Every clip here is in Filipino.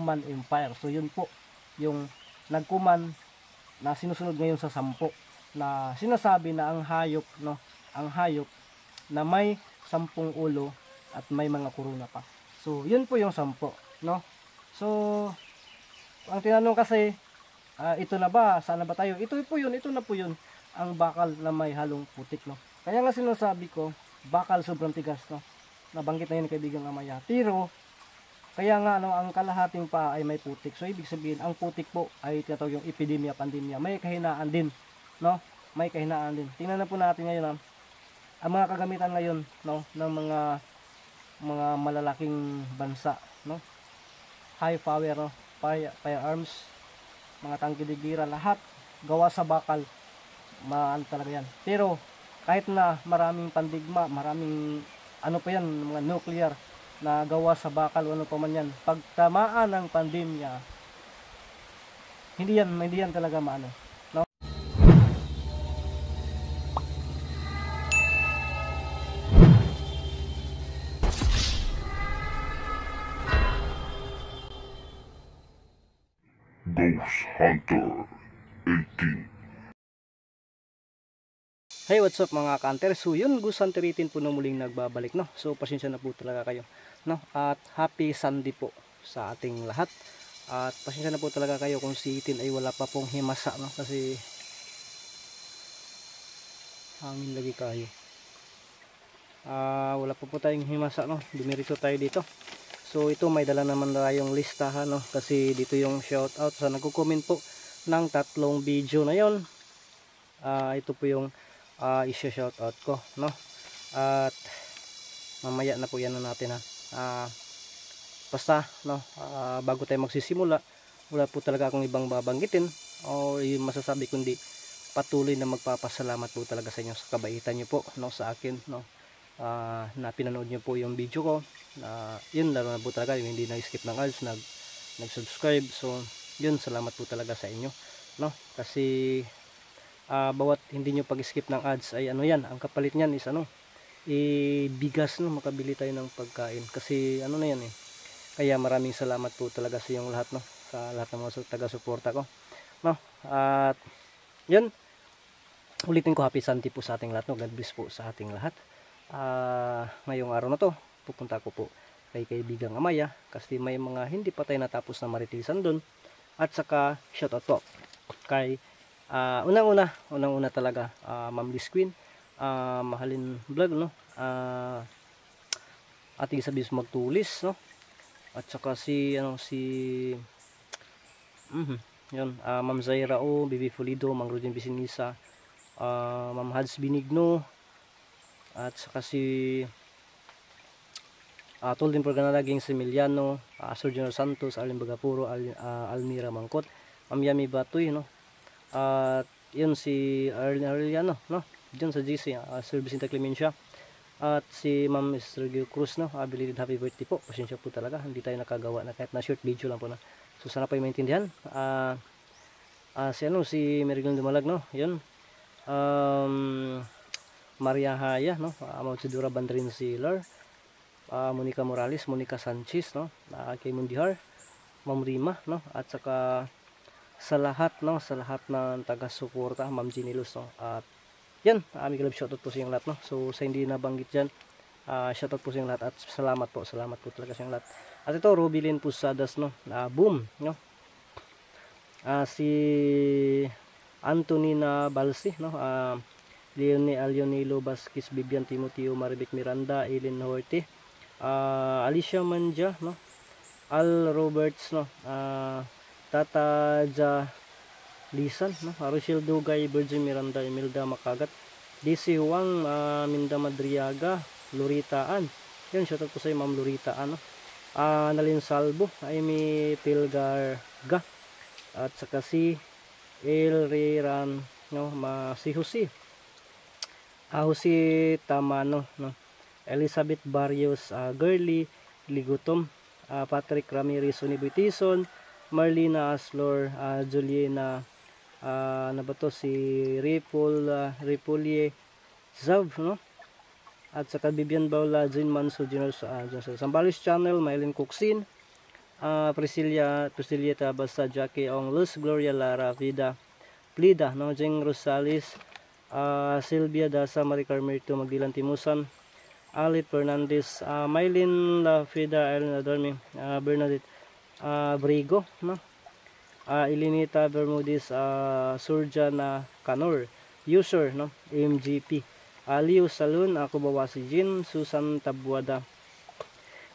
Roman Empire. So yun po yung nagkuman na sinusunod ngayon sa 10 na sinasabi na ang hayop, no, ang hayop na may 10 ulo at may mga kuruna pa. So yun po yung 10, no. So ang tinanong kasi, ito na ba, saan na ba tayo? Ito na po yun ang bakal na may halong putik, no. Kaya nga sinasabi ko, bakal sobrang tigas, no. Nabanggit na yun kaibigang Amaya. Pero kaya nga, no, ang kalahating pa ay may putik. So ibig sabihin, ang putik po ay tinatawag yung epidemya, pandemya. May kahinaan din, no? May kahinaan din. Tingnan na po natin ngayon, ang mga kagamitan ngayon, no, ng mga malalaking bansa, no? High power, no? Firearms, mga tangkidigira, lahat gawa sa bakal. Maan talaga yan. Pero kahit na maraming pandigma, maraming ano pa yan, mga nuclear na gawa sa bakal o ano pa man yan, pag tamaan ng pandemya, hindi yan talaga maano, no? Ghost Hunter 18. Hey, what's up mga ka-hunter? So yun, Ghost Hunter 18 po na muling nagbabalik, no? So pasensya na po talaga kayo, no? At happy Sunday po sa ating lahat. At pasensya na po talaga kayo kung si 18 ay wala pa pong himasa, no? Kasi hangin lagi kayo. Wala pa po tayong himasa, no? Dumiretso tayo dito. So ito, may dala naman tayong listahan, no? Kasi dito yung shoutout sa nagko-comment po ng 3 video na yon. Ito po yung i-shoutout ko, no? At mamaya na po yan na natin, ha. Basta, no, bago tayo magsisimula, wala po talaga akong ibang babanggitin o yung masasabi kundi patuloy na magpapasalamat po talaga sa inyo sa kabaitan nyo po, no, sa akin, no, na pinanood nyo po yung video ko, yun, lalo na po talaga yung hindi nag-skip ng ads, nag-subscribe. So yun, salamat po talaga sa inyo, no, kasi bawat hindi nyo pag-skip ng ads ay ano yan, ang kapalit niyan is ano, bigas, no, makabili tayo ng pagkain, kasi ano na yan kaya maraming salamat po talaga sa inyong lahat, no, sa lahat ng mga taga-suporta ko, no. At yun, ulitin ko, happy Sunday po sa ating lahat, no. God bless po sa ating lahat. Ngayong araw na to, pupunta ko po kay kaibigang Amaya kasi may mga hindi pa tayo natapos na maritisan doon. At saka shoutout po kay unang-una talaga, Ma'am Liz Queen, mahalin vlog, no, ating sabis magtulis, no, at saka yun, Ma'am Zaira O, Bibi Fulido, Mang Rodin Bisinisa, Ma'am Hads Binigno, at saka Toldin Porganala, Ging Similiano, Sir General Santos, Alin Bagapuro, Almira Mangkot, Ma'am Yami Batoy, no. At yun si Arliano, no, dyan sa GC, Sir Vicente Clemencia, at si Ma'am Sergio Cruz, no, belated happy birthday po. Pasensya po talaga, hindi tayo nakagawa na kahit na short video lang po na. So sana po yung maintindihan. Si Meriglon Dumalag, no, yun, Maria Haya, no, Mautsidura Bandrin Sealer, Monica Morales, Monica Sanchez, no, kay Mundihar, Ma'am Rima, no, at saka sa lahat, no, sa lahat ng taga-suporta, Ma'am Ginilos, no. At yan, aming shoutout po sa inyong lahat, no. So sa hindi nabanggit dyan, shoutout po sa inyong lahat at salamat po talaga sa inyong lahat. At ito, Rubilin Pusadas, no, boom, no, si Antonina Balsi, no, Leonilo Vasquez, Bibian Timoteo, Maribek Miranda, Eileen Horte, Alicia Manja, no, Al Roberts, no, Tata Ja Lisan, no, Rochelle Dugay, Virgin Miranda, Imelda Makagat, DC Huang, Minda Madriaga, Luritaan. Yun, shoutout po sa Ma'am Luritaan, no. Nalin Salvo, Amy Pilgarga, at saka si El Riran, no, si Jose Tamano, no, Elizabeth Barrios, Girly Ligutom, Patrick Ramirez Unibitison, Marlina Aslor, Juliana, si Ripolye Zav, no, at saka Bibian Baula, Jin Manso, General Sambales Channel, Maylin Cooksin, Priscillata basta Jackie Ong Luz Gloria Lara Vida Plida no Jeng Rosales, Silvia Dasa Maricar Merito Magdilan Timusan, Alit Fernandez, Mylene La Fida Ellen Adormi, Bernadette Brigo no, Elinita Bermudez, Surjana Canor user no MGP, Liu Salun, ako Bawasi Jin, Susan Tabuada,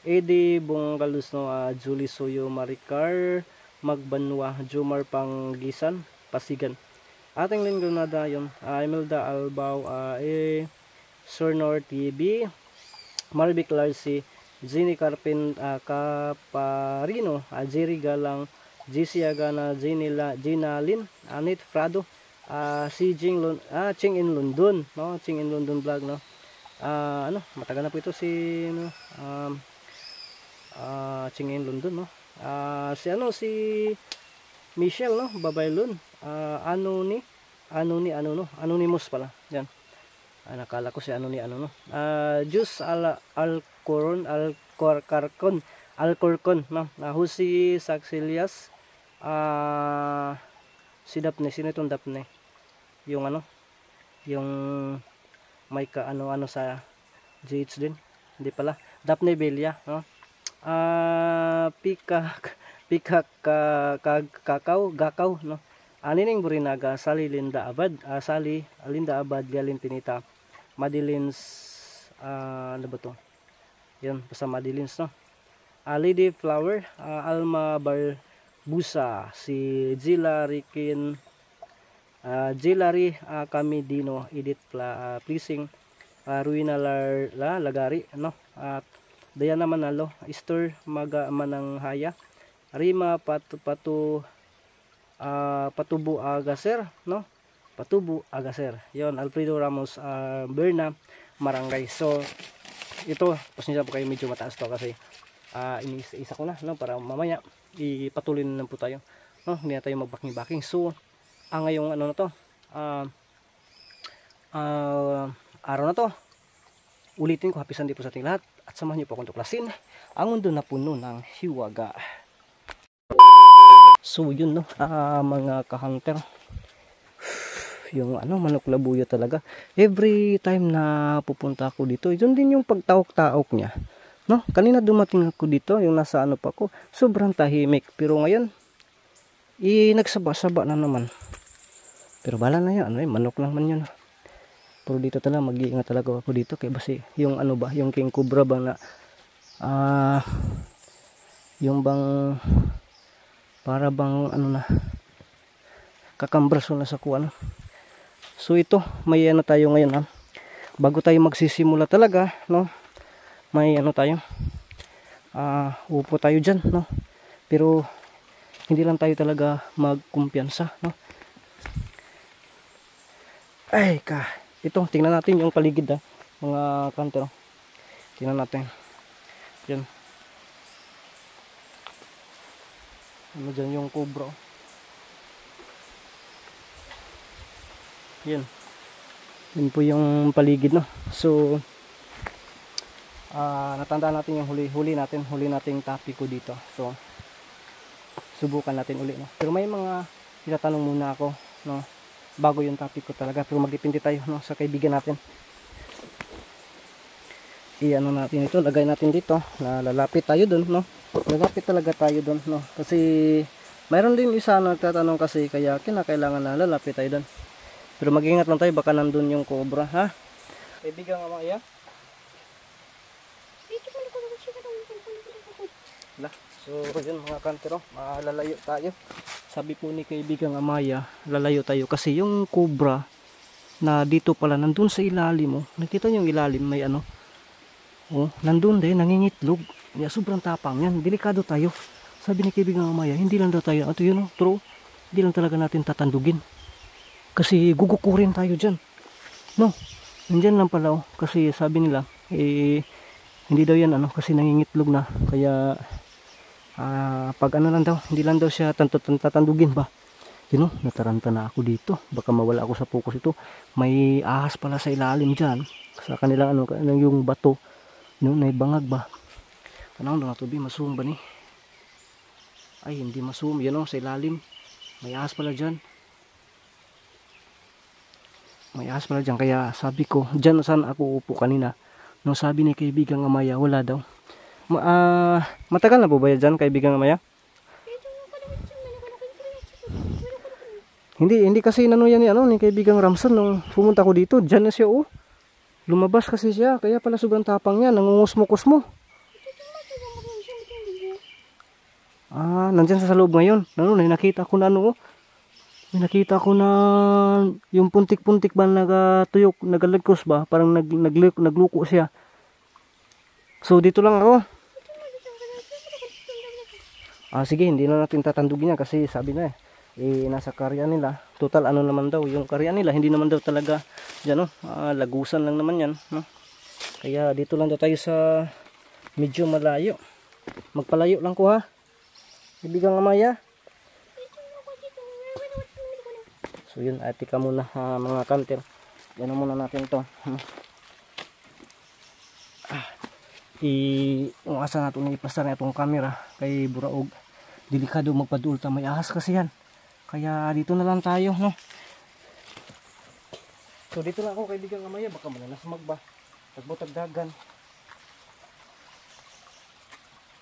Eddie Bonggalus no, Julie Soyo Maricar Magbanwa, Jumar Panggisan Pasigan, ating Lin Granada yun, Imelda Albao, Surnor TV, Marvic Larsi, Jenny Carpin Caparino, Jerry Galang, JC Agana, Gina Lin, Anit Prado, si Ching in London no, Ching in London vlog no, matagal na po ito si no, Ching in London no, si Michelle no, Babaylon, Anonymous pala yan, nakala ko si no, Jus Alcorcon no, Husi Saxilias, si Daphne, sino itong Daphne? Yung yung may ano sa GH din, hindi pala, Daphne Belia no, Gakaw no, Nining Burinaga, Sally Linda Abad, Galin Pinita, Madeline ano ba to? Yun, basta Madeline's no. Lady Flower, Alma Barbusa, si Zila Rikin, Jilari Camidino, Edith Pleasing, Ruina Lagari no, at Diana Manalo, Esther Mananghaya, Rima Patubo Agaser no, Patubo Agaser yon, Alfredo Ramos, Berna Marangay. So ito, pasensya po kayo, medyo mataas to kasi iniisa ko na no, para mamaya ipatuloy na po tayo no, hindi na tayo mag-backing. So ngayong ano na to, araw na to, ulitin ko, happy Sunday po sa ating lahat at samahan niyo po akong tuklasin ang mundo na puno ng hiwaga. So yun no, mga ka-hunter, yung manok labuyo talaga, every time na pupunta ako dito, yun din yung pagtaok-taok niya no. Kanina dumating ako dito, yung nasa pa ko, sobrang tahimik, pero ngayon nagsaba-saba na naman, pero bala na yan, manok lang man yun. Pero dito talaga mag-iingat talaga ako dito, kaya basi yung yung king cobra bang na yung bang para bang kakambraso na sa kuwan. So ito, may tayo ngayon bago tayo magsisimula talaga no, may tayo, upo tayo dyan no, pero hindi lang tayo talaga magkumpiyansa no. Ito, tingnan natin yung paligid mga kanto. Tingnan natin yan, dyan yung cobra yan po yung paligid no. So natandaan natin yung huli nating topic ko dito, so subukan natin uli no. Pero may mga itatanong muna ako no, bago yung topic ko talaga, pero magdepende tayo no, sa kaibigan natin. Natin ito, lagay natin dito, na lalapit tayo dun no, lalapit talaga tayo dun no, kasi mayroon din isa na nagtatanong kasi, kaya kinakailangan na lalapit tayo dun. Pero mag-ingat lang tayo, baka nandun yung cobra ha. Kaibigan nga mga so yun mga kantero, lalayo tayo. Sabi po ni kaibigang Amaya, lalayo tayo kasi yung cobra na dito pala, nandun sa ilalim nakita nyo yung ilalim, may nandun din, nangingitlog. Sobrang tapang yan, delikado tayo. Sabi ni kaibigang Amaya, hindi lang daw tayo, true, hindi lang talaga natin tatandugin kasi gugukurin tayo dyan no. Nandyan lang pala kasi sabi nila hindi daw yan kasi nangingitlog na, kaya pag lang daw, hindi lang daw siya tatandugin ba. Nataranta na ako dito, baka mawala ako sa focus. Ito, may ahas pala sa ilalim dyan, sa kanilang yung bato no, na ibangag ba kanang na tubi masumba ni Ay, hindi ma-zoom. Yan o, sa ilalim. May ahas pala dyan. May ahas pala dyan. Kaya sabi ko, dyan saan ako upo kanina. Nung sabi ni kaibigang Amaya, wala daw. Matagal na po ba yan dyan, kaibigang Amaya? Hindi kasi inano yan ni kaibigang Ramson nung pumunta ko dito. Dyan na siya oh. Lumabas kasi siya. Kaya pala sobrang tapang niya. Nangungusmo-kusmo. Nandyan sa loob ngayon. Nakita ko na may nakita ko na yung puntik-puntik ba nagatuyok, nagalagkos ba? Parang nagluko siya. So dito lang ako. Sige, hindi na natin tatandugin yan kasi sabi na nasa karya nila. Total ano naman daw, yung karya nila hindi naman daw talaga dyan lagusan lang naman yan, no? Kaya dito lang daw tayo sa medyo malayo. Magpalayo lang ko ha. Ibigang Amaya. So yun, tika muna mga kanter. Yan muna natin to. Yung asa natin iplastar na itong camera kay Buraog. Delikado magpadulta, may ahas kasi yan. Kaya dito na lang tayo, no? So dito lang ako kaibigang Amaya, baka mananasmag ba? Tagbotagdagan.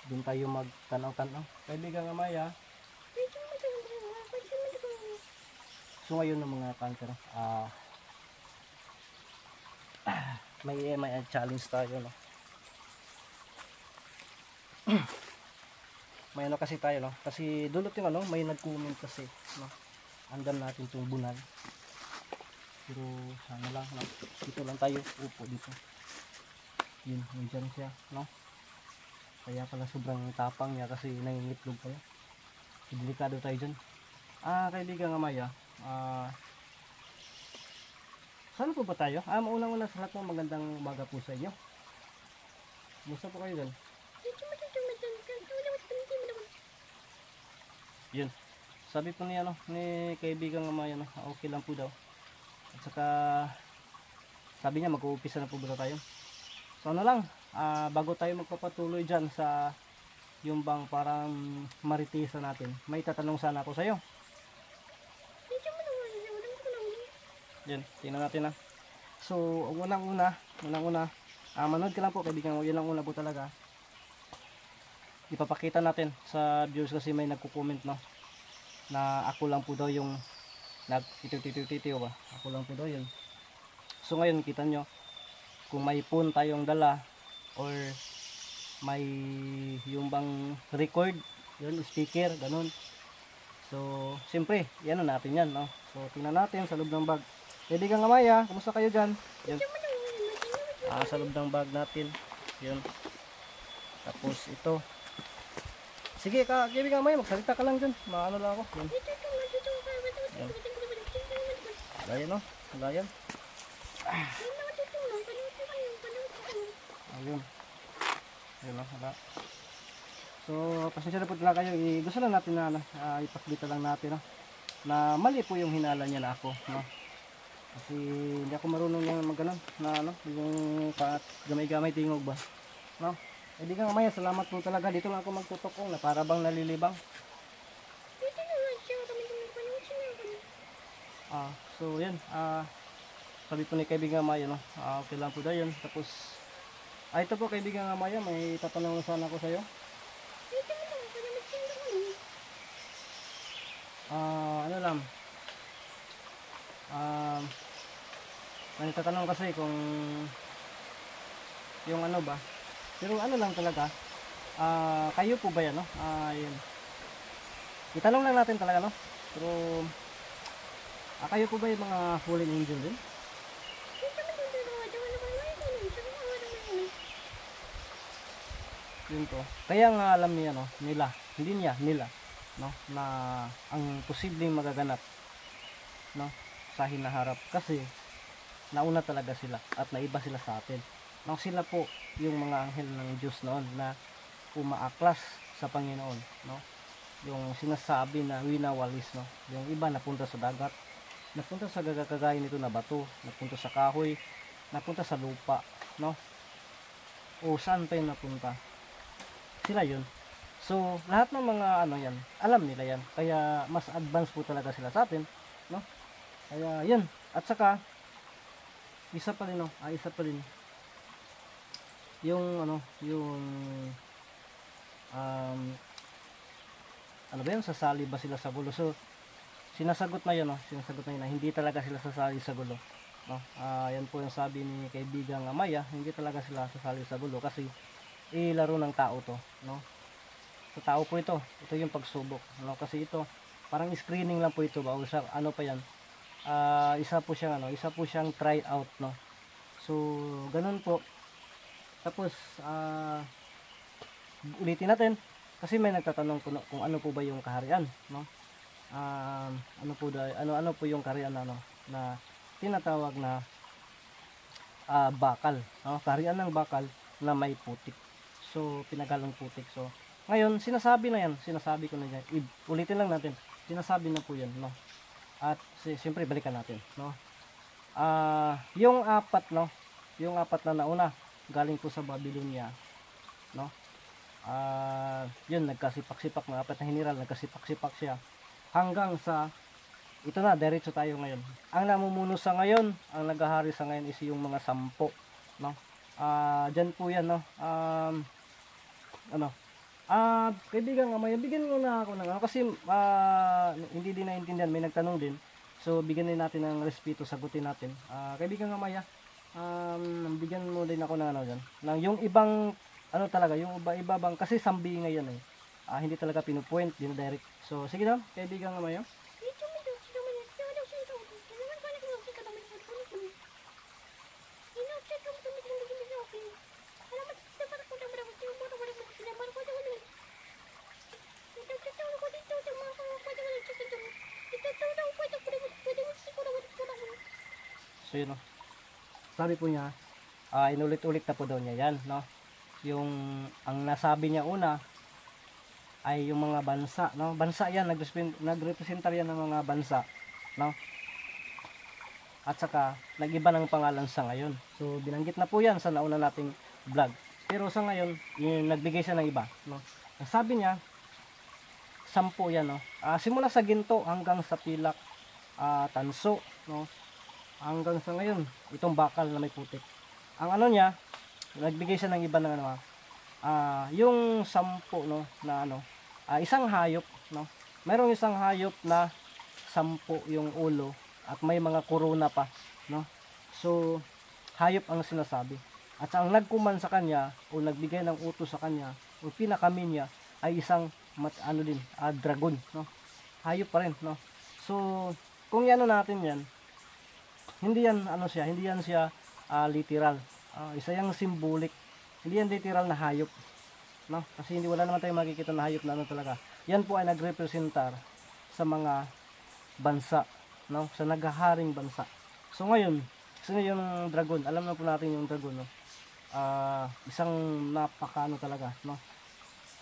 Doon tayo magtanaw-tanaw. Kaibigang Amaya. So ngayon ng mga kanter, may challenge tayo, no? May ano kasi tayo, no? Kasi dulot yung may nag-comment kasi, no? Andan natin itong bunal. Pero sana lang, no? Dito lang tayo, upo dito. Yun, nandiyan siya, no? Kaya pala sobrang tapang niya kasi nangingitlog pala. Delikado tayo dyan. Kaibigang Amaya, saan po ba tayo? Maunang-una sa lahat ng magandang umaga po sa inyo. Musta po kayo dyan? Yun. Sabi po ni kaibigang Amaya, okay lang po daw. At saka sabi niya mag-uumpisa na po ba tayo. So ano lang, bago tayo magpapatuloy dyan sa yung bang parang maritisa natin, may tatanong sana ako sa iyo. Yan, tingnan natin So, unang-una, manood ka lang po kaibigan mo, yun lang una po talaga. Ipapakita natin sa viewers kasi may nagko-comment, no, na ako lang po daw yung nagtitiw-titiw ba? Ako lang po daw yun. So ngayon kita nyo, kung may phone tayong dala or may yung bang record, yun, sticker, ganun. So, siyempre, yan natin yan, no? So, tingnan natin sa loob ng bag. Kaibigang Amaya, kumusta kayo dyan? Yun. Sa loob ng bag natin. Yun. Tapos ito. Sige, kaibigang Amaya, magsalita ka lang dyan. Maano lang ako. Yun. Yun. Gaya, no? Gaya. Ayun. Ayun, no? Hala. So, pasensya na po talaga kayo. Gusto lang natin na ipakita lang natin, no? Na mali po yung hinala niya na ako, no? Kasi hindi ako marunong yung magganon na yung gamay-gamay tingog ba, no? Hindi ka Amaya, salamat po talaga. Dito lang ako magtutok na para bang nalilibang. So yan, sabi po ni kaibigan Amaya, no? Okay lang po daw yun. Tapos ito po kaibigan Amaya, may tatanong sana ako sa iyo. Ano lang, may tatanong kasi kung yung ano ba, pero ano lang talaga, kayo po ba yan, no? Yun, itanong lang natin talaga, no? Pero kayo po ba yung mga fallen angel din? Yun po, kaya nga alam niya, no, nila, no, na ang posibleng magaganap, no, sa hinaharap kasi nauna talaga sila at naiba sila sa atin. No, sila po yung mga anghel ng Diyos noon na umaaklas sa Panginoon, no, yung sinasabi na winawalis, no, yung iba napunta sa dagat, napunta sa kagaya nito na bato, napunta sa kahoy, napunta sa lupa, no, o saan pa yung napunta, sila yun. So, lahat ng mga ano yan, alam nila yan. Kaya mas advance po talaga sila sa atin, no? Kaya yan. At saka isa pa rin, no? Isa pa rin. Yung ano, yung um, ano ba yun, sasali ba sila sa gulo? So, sinasagot na yun, no? Sinasagot na yun na hindi talaga sila sasali sa gulo, no? Yan po yung sabi ni kaibigang Maya, hindi talaga sila sasali sa gulo kasi ilaro ng tao to, no? Sa tao po ito yung pagsubok, no? Kasi ito parang screening lang po ito ba, o sa ano pa yan, isa po siyang try out, no? So ganun po. Tapos ulitin natin kasi may nagtatanong kung ano po ba yung kaharian, no? Ano po yung kaharian na, no, na tinatawag na bakal, no? Kaharian ng bakal na may putik. So pinaghalong putik. So ngayon, sinasabi ko na yan. Ulitin lang natin. Sinasabi na po yan, no? At siyempre balikan natin, no? Yung apat, no? Yung apat na nauna, galing po sa Babylonia, no? Yun, nagkasipak-sipak na apat na hiniral, nagkasipak-sipak siya. Hanggang sa, ito na, diretso tayo ngayon. Ang namumuno sa ngayon, ang naghahari sa ngayon is yung mga 10, no? Dyan po yan, no? Kaibigan Maya, bigyan mo na ako ng ano, kasi hindi din naintindihan, may nagtanong din. So bigyan din natin ng respeto, sagutin natin. Kaibigan Maya, bigyan mo din ako ng ano diyan. Nang yung ibang ano talaga, yung iba bang kasi sambi ngayon eh. Hindi talaga pinupoint, dinadirect. So sige lang, kaibigan Maya. So yun, no? Sabi po niya, inulit-ulit na po daw niya yan, no? Yung ang nasabi niya una ay yung mga bansa, no? Bansa yan, nagrepresentar yan ng mga bansa, no? At saka nag-iba ng pangalan sa ngayon. So binanggit na po yan sa nauna nating vlog. Pero sa ngayon, nagbigay siya ng iba, no? Ang sabi niya, 10 yan, no? Simula sa ginto hanggang sa pilak, tanso, no? Hanggang sa ngayon, itong bakal na may putik. Ang ano niya, nagbigay siya ng iba ng ano, yung 10, no, na ano, isang hayop, no. Mayroong isang hayop na 10 yung ulo at may mga korona pa, no. So hayop ang sinasabi. At ang nagkuman sa kanya o nagbigay ng utos sa kanya o pinakamin niya ay isang dragon, no. Hayop pa rin, no. So kung ano natin yan, hindi yan siya literal. Isa yang symbolic. Hindi yan literal na hayop, no? Kasi wala naman tayong makikita na hayop na ano talaga. Yan po ay nagrepresentar sa mga bansa, no? Sa naghaharing bansa. So ngayon, sino yung dragon? Alam na po natin yung dragon, no? Isang napakaano talaga, no?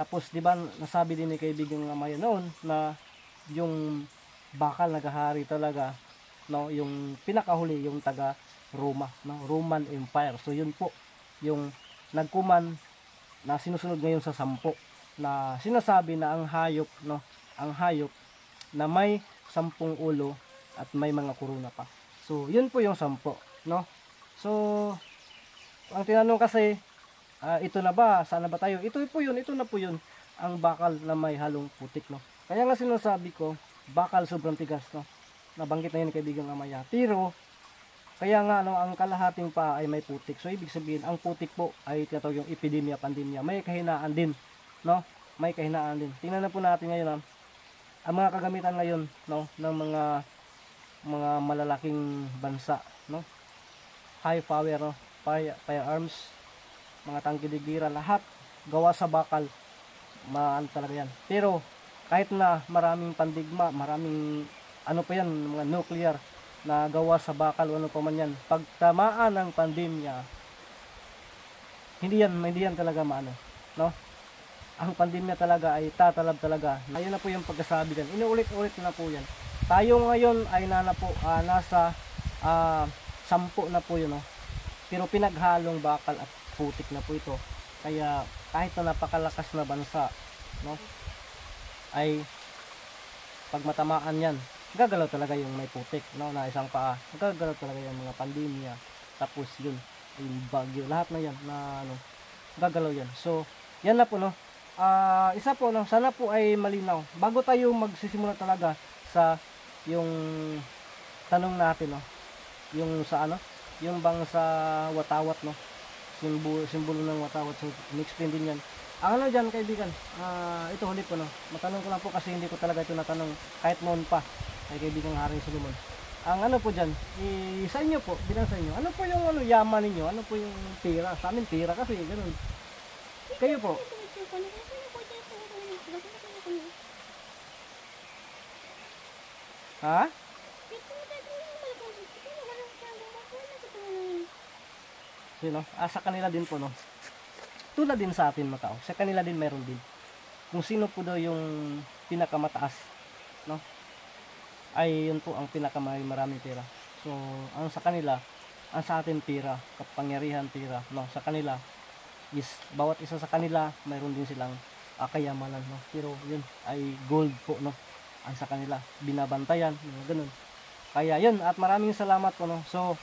Tapos di ba nasabi din ni kaibigang Maya noon na yung bakal naghahari talaga, no, yung pinakahuli yung taga Roma, no, Roman Empire. So yun po yung nagkuman na sinusunod ngayon sa 10 na sinasabi na ang hayop, no, ang hayop na may 10 ulo at may mga korona pa. So yun po yung 10, no. So ang tinanong kasi, ito na ba, sana ba tayo? Ito na po yun ang bakal na may halong putik, no. Kaya nga sinasabi ko, bakal sobrang tigas, no. Nabanggit na yun kaibigan Maya. Pero kaya nga, no, ang kalahating pa ay may putik. So ibig sabihin, ang putik po ay tinatawag yung epidemya, pandemya. May kahinaan din, no? May kahinaan din. Tingnan na po natin ngayon, ang mga kagamitan ngayon, no, ng mga malalaking bansa, no? High power, no? Firearms, mga tangkidigira, lahat gawa sa bakal. Maan talaga yan. Pero kahit na maraming pandigma, maraming ano pa yan, mga nuclear na gawa sa bakal o ano pa man yan, pag tamaan ng pandemya, hindi yan talaga maano, no? Ang pandemya talaga ay tatalab talaga. Ayun na po yung pagkasabi yan, inuulit-ulit na po yan. Tayo ngayon ay nasa 10 na po yun, no? Pero pinaghalong bakal at putik na po ito. Kaya kahit na napakalakas na bansa, no, ay pag matamaan yan, gagalaw talaga yung may putik, no, na isang paa, gagalaw talaga yung mga pandemya, tapos yun, yung bagyo, lahat na yan na ano, gagalaw yan. So yan na po, no. Isa po, no, sana po ay malinaw bago tayo magsisimula talaga sa yung tanong natin, no, yung sa ano, yung bang sa watawat, no, simbolo ng watawat. So in-explain din yan. Ang ano dyan, kaibigan, ito huli po, no, matanong ko lang po kasi hindi ko talaga ito natanong kahit noon pa kay kaibigang Haring Solomon. Ang ano po dyan, sa inyo po, bilang sa inyo, ano po yung ano, yaman ninyo, ano po yung pira? Sa amin pira kasi ganun. Kayo po, ha? Sino? Sa kanila din po, no, tulad din sa atin mga tao, sa kanila din meron din. Kung sino po daw yung pinakamataas, no, ay yun po ang pinakamaraming pera. So ang sa kanila, ang sa atin pira, kapangyarihan pira, no, sa kanila is bawat isa sa kanila mayroon din silang kayamanan, no, pero yun ay gold po, no, ang sa kanila binabantayan, ganun. Kaya yun, at maraming salamat po, no. So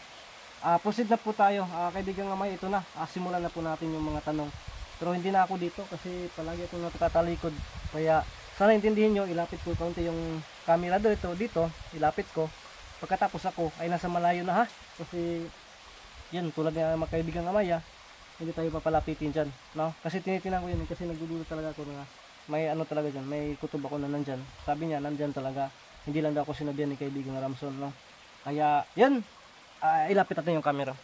proceed na po tayo, kaibigang Amay. Ito na, simulan na po natin yung mga tanong. Pero hindi na ako dito kasi palagi akong nakatalikod. Kaya sana intindihin nyo, ilapit ko kaunti yung camera dito, ilapit ko. Pagkatapos ako ay nasa malayo na, ha. Kasi yun, tulad ng mga kaibigang Amay, hindi tayo papalapitin dyan, no? Kasi tinitinan ko yun, kasi nagdudulo talaga ako na may ano talaga dyan, may kutob ako na nandyan. Sabi niya, nandyan talaga. Hindi lang daw ako sinabihan ni kaibigang Ramson, no? Kaya yun, ilapit natin yung camera.